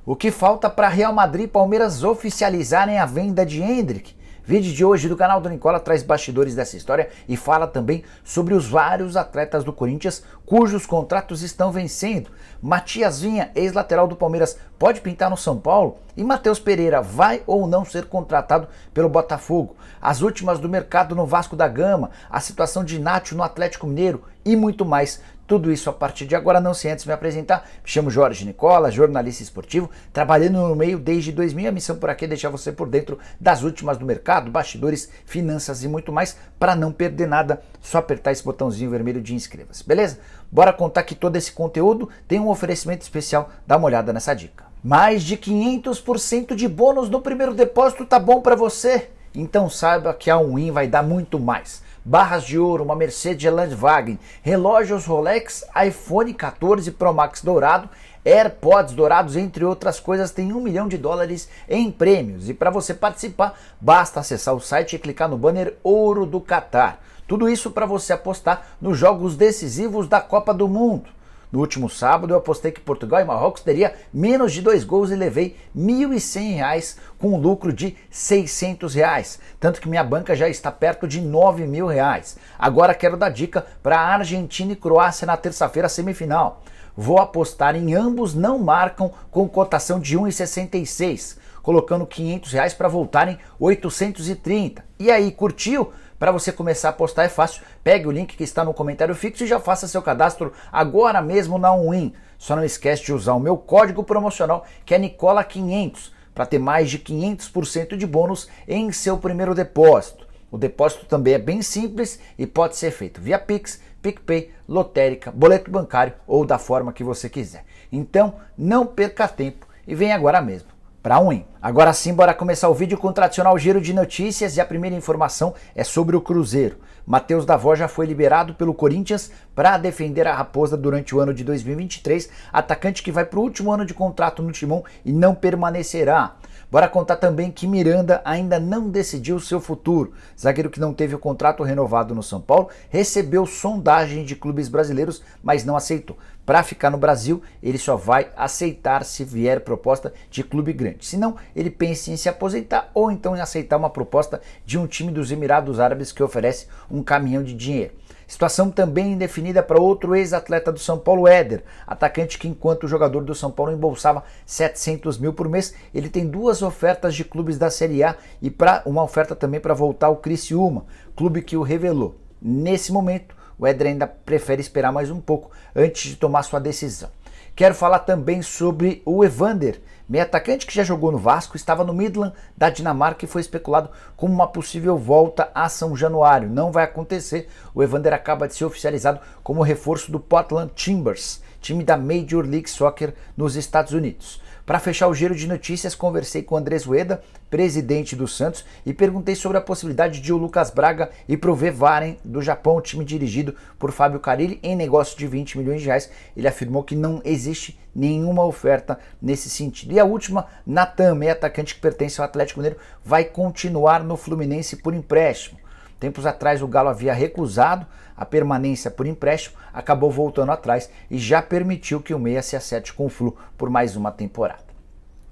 O que falta para Real Madrid e Palmeiras oficializarem a venda de Endrick? Vídeo de hoje do canal do Nicola traz bastidores dessa história e fala também sobre os vários atletas do Corinthians cujos contratos estão vencendo. Matias Vinha, ex-lateral do Palmeiras, pode pintar no São Paulo? E Matheus Pereira vai ou não ser contratado pelo Botafogo? As últimas do mercado no Vasco da Gama, a situação de Nacho no Atlético Mineiro e muito mais. Tudo isso a partir de agora, não sem antes me apresentar. Me chamo Jorge Nicola, jornalista esportivo, trabalhando no meio desde 2000. A missão por aqui é deixar você por dentro das últimas do mercado, bastidores, finanças e muito mais. Para não perder nada, só apertar esse botãozinho vermelho de inscreva-se, beleza? Bora contar que todo esse conteúdo tem um oferecimento especial. Dá uma olhada nessa dica. Mais de 500% de bônus no primeiro depósito, tá bom para você? Então saiba que a Win vai dar muito mais. Barras de ouro, uma Mercedes Landwagen, relógios Rolex, iPhone 14 Pro Max dourado, AirPods dourados, entre outras coisas, tem $1 milhão em prêmios. E para você participar, basta acessar o site e clicar no banner Ouro do Catar. Tudo isso para você apostar nos jogos decisivos da Copa do Mundo. No último sábado eu apostei que Portugal e Marrocos teria menos de 2 gols e levei R$ 1.100 com um lucro de R$ 600, tanto que minha banca já está perto de R$ 9.000. Agora quero dar dica para a Argentina e Croácia na terça-feira semifinal. Vou apostar em ambos não marcam com cotação de 1,66, colocando R$ 500 para voltarem 830. E aí, curtiu? Para você começar a apostar é fácil, pegue o link que está no comentário fixo e já faça seu cadastro agora mesmo na Win. Só não esquece de usar o meu código promocional que é Nicola500 para ter mais de 500% de bônus em seu primeiro depósito. O depósito também é bem simples e pode ser feito via Pix, PicPay, lotérica, boleto bancário ou da forma que você quiser. Então não perca tempo e vem agora mesmo para a Win. Agora sim, bora começar o vídeo com o tradicional giro de notícias e a primeira informação é sobre o Cruzeiro. Matheus Davó já foi liberado pelo Corinthians para defender a Raposa durante o ano de 2023, atacante que vai para o último ano de contrato no Timão e não permanecerá. Bora contar também que Miranda ainda não decidiu seu futuro. Zagueiro que não teve o contrato renovado no São Paulo, recebeu sondagem de clubes brasileiros, mas não aceitou. Para ficar no Brasil, ele só vai aceitar se vier proposta de clube grande. Senão, ele pensa em se aposentar ou então em aceitar uma proposta de um time dos Emirados Árabes que oferece um caminhão de dinheiro. Situação também indefinida para outro ex-atleta do São Paulo, Éder, atacante que enquanto jogador do São Paulo embolsava 700 mil por mês, ele tem 2 ofertas de clubes da Série A e uma oferta também para voltar ao Criciúma, clube que o revelou. Nesse momento, o Éder ainda prefere esperar mais um pouco antes de tomar sua decisão. Quero falar também sobre o Evander, meio atacante que já jogou no Vasco, estava no Midland da Dinamarca e foi especulado como uma possível volta a São Januário. Não vai acontecer, o Evander acaba de ser oficializado como reforço do Portland Timbers, time da Major League Soccer nos Estados Unidos. Para fechar o giro de notícias, conversei com o Andrés Rueda, presidente do Santos, e perguntei sobre a possibilidade de o Lucas Braga ir pro Vevaren do Japão, time dirigido por Fábio Carille, em negócio de R$ 20 milhões. Ele afirmou que não existe nenhuma oferta nesse sentido. E a última, Natan, meio atacante que pertence ao Atlético Mineiro, vai continuar no Fluminense por empréstimo. Tempos atrás o Galo havia recusado a permanência por empréstimo, acabou voltando atrás e já permitiu que o meia se acerte com o Flu por mais uma temporada.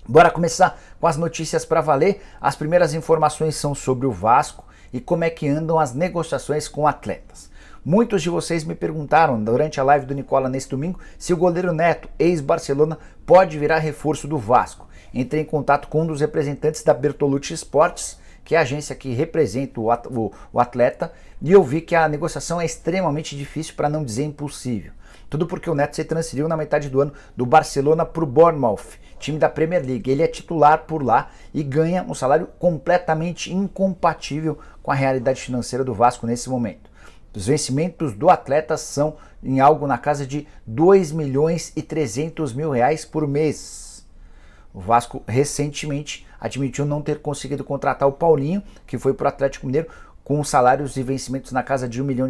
Bora começar com as notícias para valer. As primeiras informações são sobre o Vasco e como é que andam as negociações com atletas. Muitos de vocês me perguntaram durante a live do Nicola nesse domingo se o goleiro Neto, ex-Barcelona, pode virar reforço do Vasco. Entrei em contato com um dos representantes da Bertolucci Esportes, que é a agência que representa o atleta, e eu vi que a negociação é extremamente difícil, para não dizer impossível. Tudo porque o Neto se transferiu na metade do ano do Barcelona para o Bournemouth, time da Premier League. Ele é titular por lá e ganha um salário completamente incompatível com a realidade financeira do Vasco nesse momento. Os vencimentos do atleta são em algo na casa de R$ 2.300.000 por mês. O Vasco recentemente admitiu não ter conseguido contratar o Paulinho, que foi para o Atlético Mineiro, com salários e vencimentos na casa de R$ 1 milhão.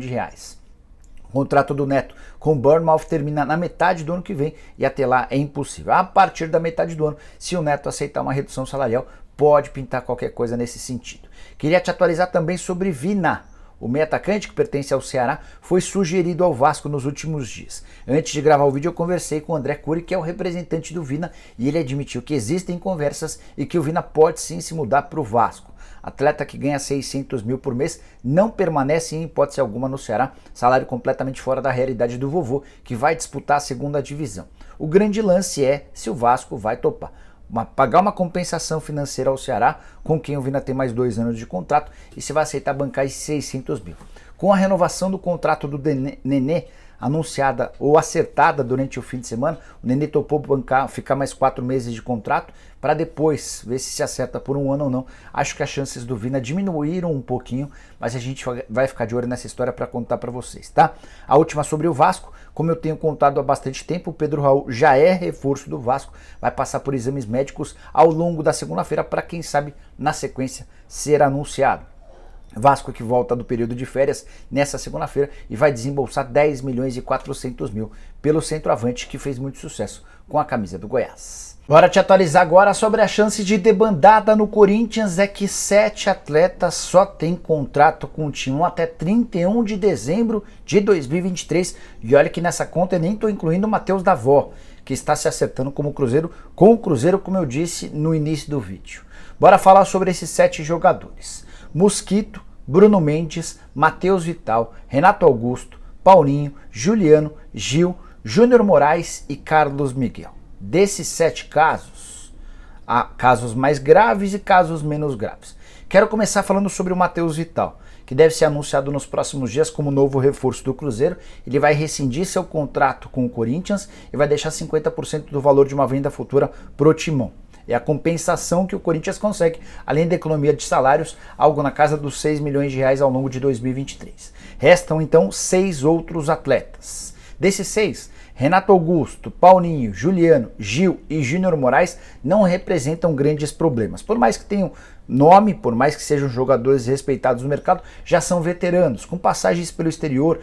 O contrato do Neto com o Bournemouth termina na metade do ano que vem e até lá é impossível. A partir da metade do ano, se o Neto aceitar uma redução salarial, pode pintar qualquer coisa nesse sentido. Queria te atualizar também sobre Vina. O meio atacante, que pertence ao Ceará, foi sugerido ao Vasco nos últimos dias. Antes de gravar o vídeo eu conversei com o André Cury, que é o representante do Vina, e ele admitiu que existem conversas e que o Vina pode sim se mudar para o Vasco. Atleta que ganha 600 mil por mês não permanece em hipótese alguma no Ceará, salário completamente fora da realidade do vovô, que vai disputar a segunda divisão. O grande lance é se o Vasco vai topar. Pagar uma compensação financeira ao Ceará, com quem o Vina tem mais 2 anos de contrato, e se vai aceitar bancar esses 600 mil. Com a renovação do contrato do Nenê, anunciada ou acertada durante o fim de semana, o Nenê topou ficar mais 4 meses de contrato, para depois ver se acerta por 1 ano ou não. Acho que as chances do Vina diminuíram um pouquinho, mas a gente vai ficar de olho nessa história para contar para vocês, tá? A última sobre o Vasco, como eu tenho contado há bastante tempo, o Pedro Raul já é reforço do Vasco, vai passar por exames médicos ao longo da segunda-feira para, quem sabe, na sequência ser anunciado. Vasco que volta do período de férias nessa segunda-feira e vai desembolsar 10 milhões e 400 mil pelo centroavante, que fez muito sucesso com a camisa do Goiás. Bora te atualizar agora sobre a chance de debandada no Corinthians. É que 7 atletas só têm contrato com o time até 31 de dezembro de 2023. E olha que nessa conta eu nem estou incluindo o Matheus Davó, que está se acertando com o Cruzeiro, como eu disse no início do vídeo. Bora falar sobre esses 7 jogadores. Mosquito, Bruno Mendes, Matheus Vital, Renato Augusto, Paulinho, Juliano, Gil, Júnior Moraes e Carlos Miguel. Desses 7 casos, há casos mais graves e casos menos graves. Quero começar falando sobre o Matheus Vital, que deve ser anunciado nos próximos dias como novo reforço do Cruzeiro. Ele vai rescindir seu contrato com o Corinthians e vai deixar 50% do valor de uma venda futura pro Timão. É a compensação que o Corinthians consegue, além da economia de salários, algo na casa dos 6 milhões de reais ao longo de 2023. Restam então 6 outros atletas. Desses 6, Renato Augusto, Paulinho, Juliano, Gil e Júnior Moraes não representam grandes problemas. Por mais que tenham nome, por mais que sejam jogadores respeitados no mercado, já são veteranos, com passagens pelo exterior.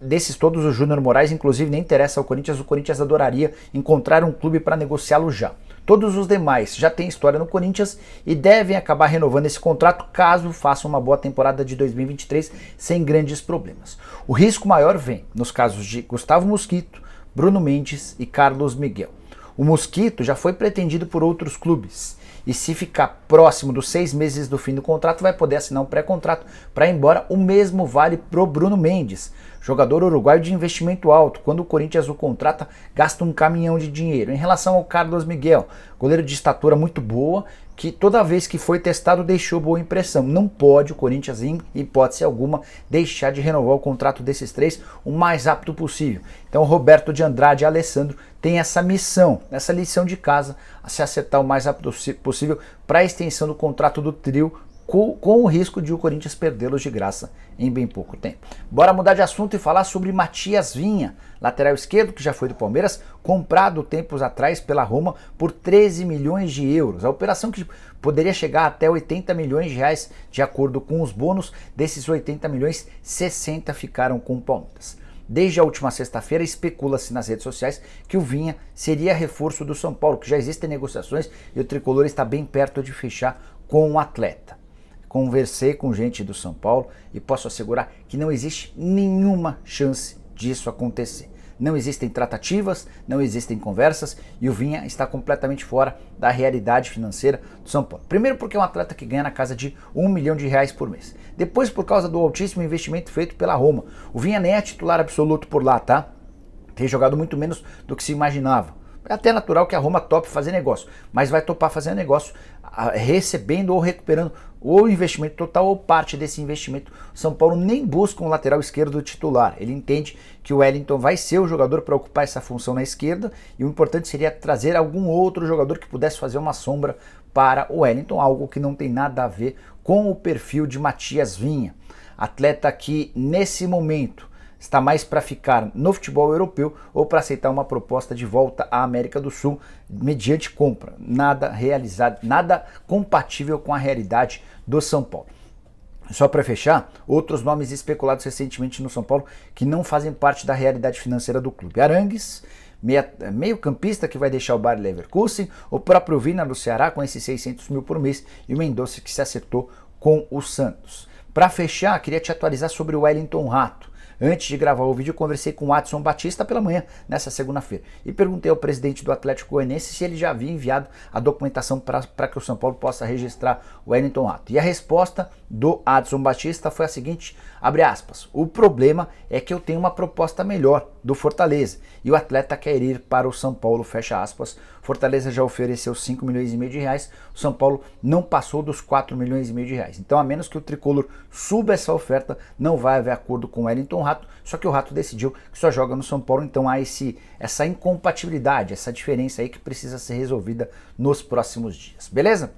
Desses todos, o Júnior Moraes, inclusive, nem interessa ao Corinthians. O Corinthians adoraria encontrar um clube para negociá-lo já. Todos os demais já têm história no Corinthians e devem acabar renovando esse contrato caso façam uma boa temporada de 2023 sem grandes problemas. O risco maior vem nos casos de Gustavo Mosquito, Bruno Mendes e Carlos Miguel. O Mosquito já foi pretendido por outros clubes e, se ficar próximo dos 6 meses do fim do contrato, vai poder assinar um pré-contrato para ir embora. O mesmo vale pro Bruno Mendes, jogador uruguaio de investimento alto. Quando o Corinthians o contrata, gasta um caminhão de dinheiro. Em relação ao Carlos Miguel, goleiro de estatura muito boa, que toda vez que foi testado deixou boa impressão. Não pode o Corinthians, em hipótese alguma, deixar de renovar o contrato desses 3 o mais rápido possível. Então Roberto de Andrade e Alessandro têm essa missão, essa lição de casa, a se acertar o mais rápido possível para a extensão do contrato do trio, com o risco de o Corinthians perdê-los de graça em bem pouco tempo. Bora mudar de assunto e falar sobre Matias Vinha, lateral esquerdo que já foi do Palmeiras, comprado tempos atrás pela Roma por 13 milhões de euros. A operação que poderia chegar até 80 milhões de reais, de acordo com os bônus. Desses 80 milhões, 60 ficaram com o Palmeiras. Desde a última sexta-feira, especula-se nas redes sociais que o Vinha seria reforço do São Paulo, que já existem negociações e o tricolor está bem perto de fechar com o atleta. Conversei com gente do São Paulo e posso assegurar que não existe nenhuma chance disso acontecer. Não existem tratativas, não existem conversas e o Vinha está completamente fora da realidade financeira do São Paulo. Primeiro porque é um atleta que ganha na casa de 1 milhão de reais por mês. Depois por causa do altíssimo investimento feito pela Roma. O Vinha nem é titular absoluto por lá, tá? Tem jogado muito menos do que se imaginava. É até natural que a Roma tope fazer negócio, mas vai topar fazer negócio recebendo ou recuperando ou investimento total ou parte desse investimento. O São Paulo nem busca um lateral esquerdo titular. Ele entende que o Wellington vai ser o jogador para ocupar essa função na esquerda e o importante seria trazer algum outro jogador que pudesse fazer uma sombra para o Wellington, algo que não tem nada a ver com o perfil de Matias Vinha. Atleta que nesse momento está mais para ficar no futebol europeu ou para aceitar uma proposta de volta à América do Sul mediante compra. Nada realizado, nada compatível com a realidade do São Paulo. Só para fechar, outros nomes especulados recentemente no São Paulo que não fazem parte da realidade financeira do clube. Arangues, meio campista que vai deixar o Bayer Leverkusen, o próprio Vina do Ceará com esses 600 mil por mês e o Mendonça que se acertou com o Santos. Para fechar, queria te atualizar sobre o Wellington Rato. Antes de gravar o vídeo, eu conversei com o Adson Batista pela manhã, nessa segunda-feira, e perguntei ao presidente do Atlético Goianiense se ele já havia enviado a documentação para que o São Paulo possa registrar o Wellington Rato. E a resposta do Adson Batista foi a seguinte, abre aspas, o problema é que eu tenho uma proposta melhor do Fortaleza, e o atleta quer ir para o São Paulo, fecha aspas. Fortaleza já ofereceu 5 milhões e meio de reais, o São Paulo não passou dos 4 milhões e meio de reais. Então, a menos que o Tricolor suba essa oferta, não vai haver acordo com o Wellington Rato, só que o Rato decidiu que só joga no São Paulo, então há essa incompatibilidade, essa diferença aí que precisa ser resolvida nos próximos dias, beleza?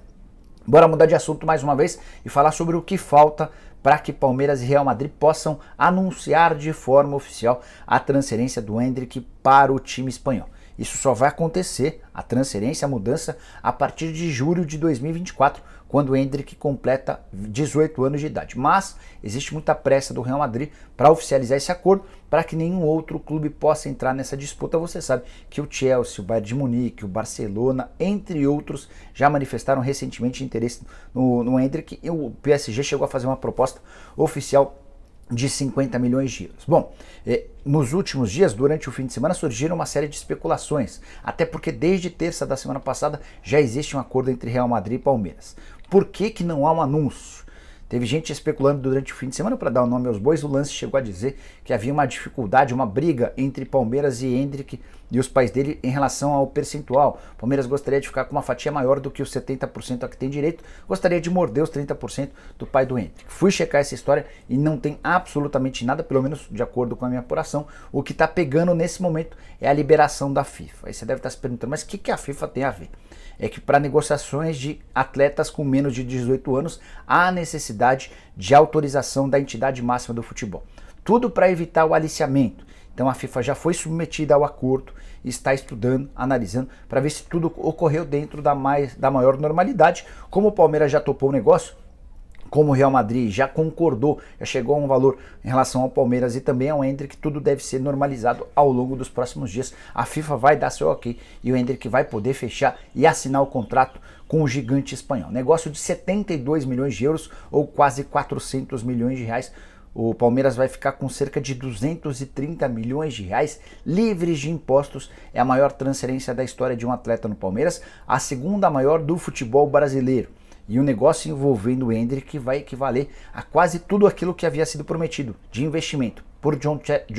Bora mudar de assunto mais uma vez e falar sobre o que falta para que Palmeiras e Real Madrid possam anunciar de forma oficial a transferência do Endrick para o time espanhol. Isso só vai acontecer, a transferência, a mudança, a partir de julho de 2024, quando o Endrick completa 18 anos de idade. Mas existe muita pressa do Real Madrid para oficializar esse acordo, para que nenhum outro clube possa entrar nessa disputa. Você sabe que o Chelsea, o Bayern de Munique, o Barcelona, entre outros, já manifestaram recentemente interesse no Endrick, e o PSG chegou a fazer uma proposta oficial de 50 milhões de euros. Bom, nos últimos dias, durante o fim de semana, surgiram uma série de especulações, até porque desde terça da semana passada já existe um acordo entre Real Madrid e Palmeiras. Por que não há um anúncio? Teve gente especulando durante o fim de semana, para dar o nome aos bois, o Lance chegou a dizer que havia uma dificuldade, uma briga entre Palmeiras e Endrick e os pais dele em relação ao percentual. Palmeiras gostaria de ficar com uma fatia maior do que os 70% a que tem direito, gostaria de morder os 30% do pai do Endrick. Fui checar essa história e não tem absolutamente nada, pelo menos de acordo com a minha apuração. O que está pegando nesse momento é a liberação da FIFA. Aí você deve estar se perguntando, mas o que a FIFA tem a ver? É que para negociações de atletas com menos de 18 anos há necessidade de autorização da entidade máxima do futebol. Tudo para evitar o aliciamento. Então a FIFA já foi submetida ao acordo e está estudando, analisando, para ver se tudo ocorreu dentro da maior normalidade. Como o Palmeiras já topou o negócio, como o Real Madrid já concordou, já chegou a um valor em relação ao Palmeiras e também ao Endrick, tudo deve ser normalizado ao longo dos próximos dias. A FIFA vai dar seu ok e o Endrick vai poder fechar e assinar o contrato com o gigante espanhol. Negócio de 72 milhões de euros ou quase 400 milhões de reais. O Palmeiras vai ficar com cerca de 230 milhões de reais livres de impostos. É a maior transferência da história de um atleta no Palmeiras, a segunda maior do futebol brasileiro. E o negócio envolvendo o Endrick vai equivaler a quase tudo aquilo que havia sido prometido de investimento por John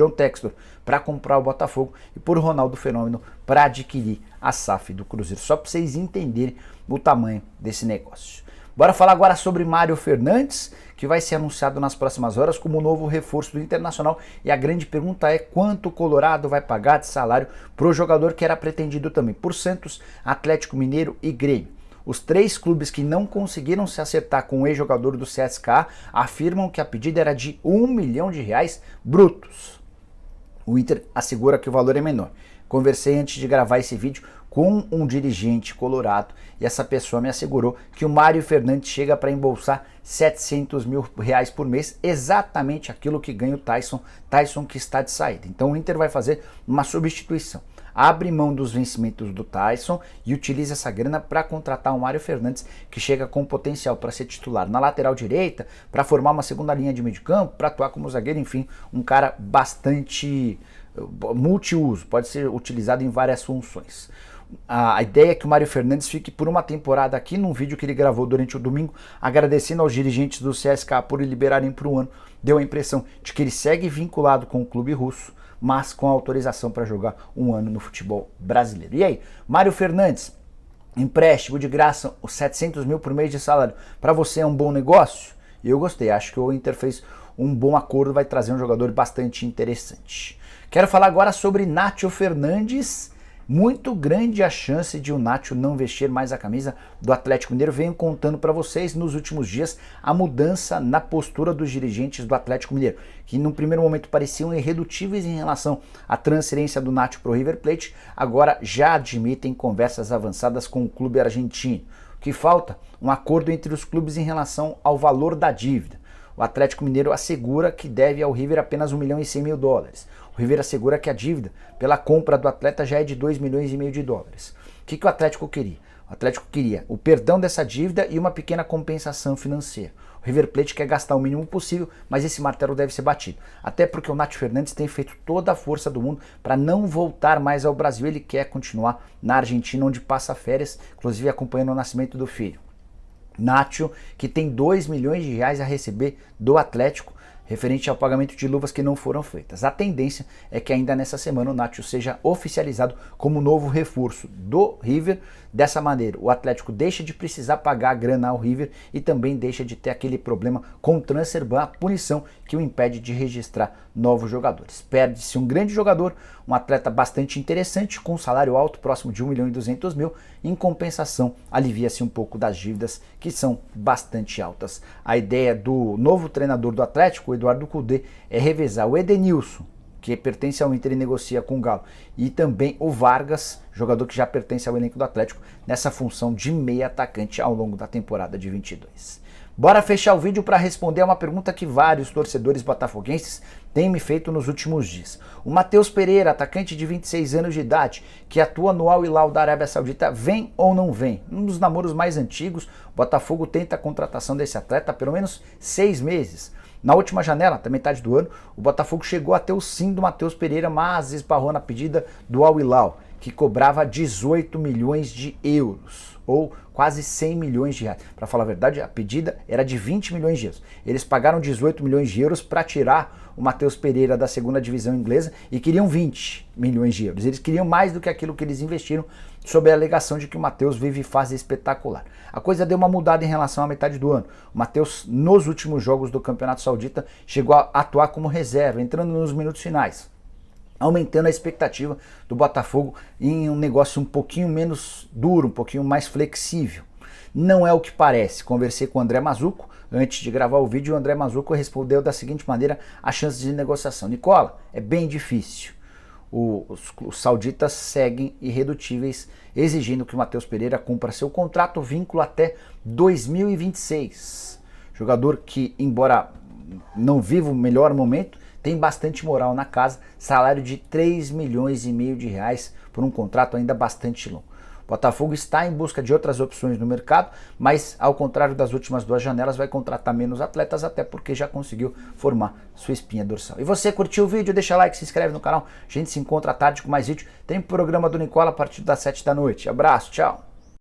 Textor para comprar o Botafogo e por Ronaldo Fenômeno para adquirir a SAF do Cruzeiro. Só para vocês entenderem o tamanho desse negócio. Bora falar agora sobre Mário Fernandes, que vai ser anunciado nas próximas horas como novo reforço do Internacional. E a grande pergunta é quanto o Colorado vai pagar de salário para o jogador que era pretendido também por Santos, Atlético Mineiro e Grêmio. Os três clubes que não conseguiram se acertar com o ex-jogador do CSKA afirmam que a pedida era de 1 milhão de reais brutos. O Inter assegura que o valor é menor. Conversei antes de gravar esse vídeo com um dirigente colorado e essa pessoa me assegurou que o Mário Fernandes chega para embolsar 700 mil reais por mês, exatamente aquilo que ganha o Tyson que está de saída. Então o Inter vai fazer uma substituição. Abre mão dos vencimentos do Tyson e utiliza essa grana para contratar o Mário Fernandes, que chega com potencial para ser titular na lateral direita, para formar uma segunda linha de meio de campo, para atuar como zagueiro, enfim, um cara bastante multiuso, pode ser utilizado em várias funções. A ideia é que o Mário Fernandes fique por uma temporada aqui, num vídeo que ele gravou durante o domingo, agradecendo aos dirigentes do CSKA por liberarem por um ano, deu a impressão de que ele segue vinculado com o clube russo, mas com autorização para jogar um ano no futebol brasileiro. E aí, Mário Fernandes, empréstimo de graça, os 700 mil por mês de salário, para você é um bom negócio? Eu gostei, acho que o Inter fez um bom acordo, vai trazer um jogador bastante interessante. Quero falar agora sobre Nacho Fernandes. Muito grande a chance de o Nacho não vestir mais a camisa do Atlético Mineiro. Venho contando para vocês nos últimos dias a mudança na postura dos dirigentes do Atlético Mineiro, que no primeiro momento pareciam irredutíveis em relação à transferência do Nacho para o River Plate, agora já admitem conversas avançadas com o clube argentino. O que falta? Um acordo entre os clubes em relação ao valor da dívida. O Atlético Mineiro assegura que deve ao River apenas 1 milhão e 100 mil dólares. O River assegura que a dívida pela compra do atleta já é de 2 milhões e meio de dólares. O que o Atlético queria? O Atlético queria o perdão dessa dívida e uma pequena compensação financeira. O River Plate quer gastar o mínimo possível, mas esse martelo deve ser batido. Até porque o Nacho Fernandes tem feito toda a força do mundo para não voltar mais ao Brasil. Ele quer continuar na Argentina, onde passa férias, inclusive acompanhando o nascimento do filho. Nacho, que tem 2 milhões de reais a receber do Atlético, referente ao pagamento de luvas que não foram feitas. A tendência é que ainda nessa semana o Nacho seja oficializado como novo reforço do River. Dessa maneira, o Atlético deixa de precisar pagar a grana ao River e também deixa de ter aquele problema com o transfer ban, a punição que o impede de registrar novos jogadores. Perde-se um grande jogador, um atleta bastante interessante, com um salário alto, próximo de 1.200.000. Em compensação, alivia-se um pouco das dívidas, que são bastante altas. A ideia do novo treinador do Atlético, o Eduardo Cudê, é revezar o Edenilson, que pertence ao Inter e negocia com o Galo, e também o Vargas, jogador que já pertence ao elenco do Atlético, nessa função de meia atacante ao longo da temporada de 22. Bora fechar o vídeo para responder a uma pergunta que vários torcedores botafoguenses têm me feito nos últimos dias. O Matheus Pereira, atacante de 26 anos de idade, que atua no Al Hilal da Arábia Saudita, vem ou não vem? Um dos namoros mais antigos, o Botafogo tenta a contratação desse atleta há pelo menos 6 meses. Na última janela, até metade do ano, o Botafogo chegou a ter o sim do Matheus Pereira, mas esbarrou na pedida do Al Hilal, que cobrava 18 milhões de euros, ou quase 100 milhões de reais. Para falar a verdade, a pedida era de 20 milhões de euros. Eles pagaram 18 milhões de euros para tirar o Matheus Pereira da segunda divisão inglesa e queriam 20 milhões de euros. Eles queriam mais do que aquilo que eles investiram, sob a alegação de que o Matheus vive fase espetacular. A coisa deu uma mudada em relação à metade do ano. O Matheus, nos últimos jogos do Campeonato Saudita, chegou a atuar como reserva, entrando nos minutos finais, aumentando a expectativa do Botafogo em um negócio um pouquinho menos duro, um pouquinho mais flexível. Não é o que parece. Conversei com o André Mazzucco antes de gravar o vídeo, e o André Mazzucco respondeu da seguinte maneira a chances de negociação. Nicola, é bem difícil. Os sauditas seguem irredutíveis, exigindo que o Matheus Pereira cumpra seu contrato vínculo até 2026. Jogador que, embora não viva o melhor momento, tem bastante moral na casa, salário de 3 milhões e meio de reais por um contrato ainda bastante longo. O Botafogo está em busca de outras opções no mercado, mas ao contrário das últimas 2 janelas, vai contratar menos atletas, até porque já conseguiu formar sua espinha dorsal. E você curtiu o vídeo? Deixa like, se inscreve no canal. A gente se encontra à tarde com mais vídeo. Tem programa do Nicola a partir das 7 da noite. Abraço, tchau!